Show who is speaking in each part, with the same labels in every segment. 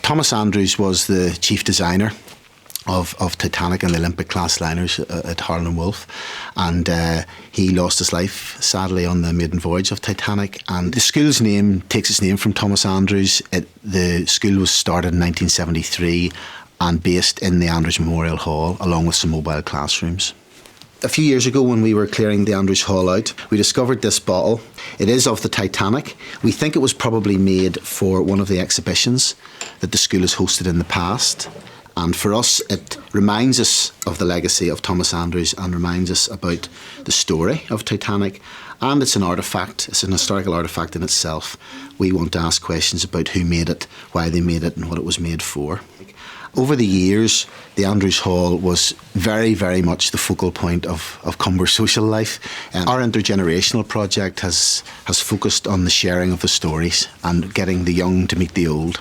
Speaker 1: Thomas Andrews was the chief designer of Titanic and the Olympic class liners at Harland and Wolff, and he lost his life sadly on the maiden voyage of Titanic. And the school's name takes its name from Thomas Andrews. The school was started in 1973 and based in the Andrews Memorial Hall, along with some mobile classrooms. A few years ago, when we were clearing the Andrews Hall out, we discovered this bottle. It is of the Titanic. We think it was probably made for one of the exhibitions that the school has hosted in the past. And for us, it reminds us of the legacy of Thomas Andrews and reminds us about the story of Titanic. And it's an artefact, it's an historical artefact in itself. We want to ask questions about who made it, why they made it, and what it was made for. Over the years, the Andrews Hall was very, very much the focal point of Cumber's social life. Our intergenerational project has focused on the sharing of the stories and getting the young to meet the old,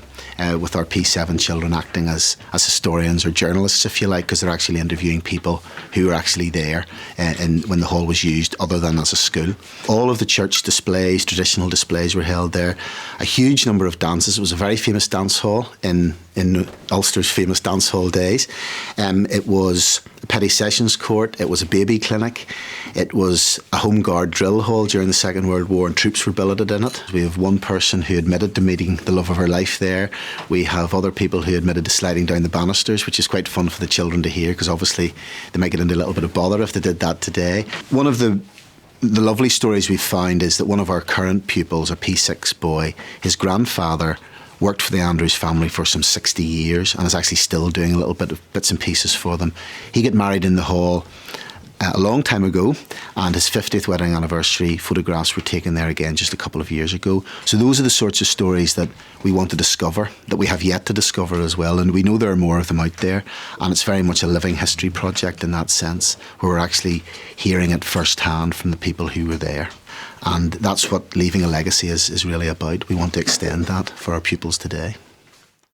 Speaker 1: with our P7 children acting as historians or journalists, if you like, because they're actually interviewing people who were actually there when the hall was used, other than as a school. All of the church displays, traditional displays, were held there. A huge number of dances. It was a very famous dance hall in Ulster's famous dance hall days. It was a petty sessions court, it was a baby clinic, it was a home guard drill hall during the Second World War, and troops were billeted in it. We have one person who admitted to meeting the love of her life there. We have other people who admitted to sliding down the banisters, which is quite fun for the children to hear, because obviously they might get into a little bit of bother if they did that today. One of the lovely stories we've found is that one of our current pupils, a P6 boy, his grandfather worked for the Andrews family for some 60 years and is actually still doing a little bit of bits and pieces for them. He got married in the hall a long time ago, and his 50th wedding anniversary photographs were taken there again just a couple of years ago. So those are the sorts of stories that we want to discover, that we have yet to discover as well, and we know there are more of them out there, and it's very much a living history project in that sense, where we're actually hearing it firsthand from the people who were there. And that's what leaving a legacy is really about. We want to extend that for our pupils today.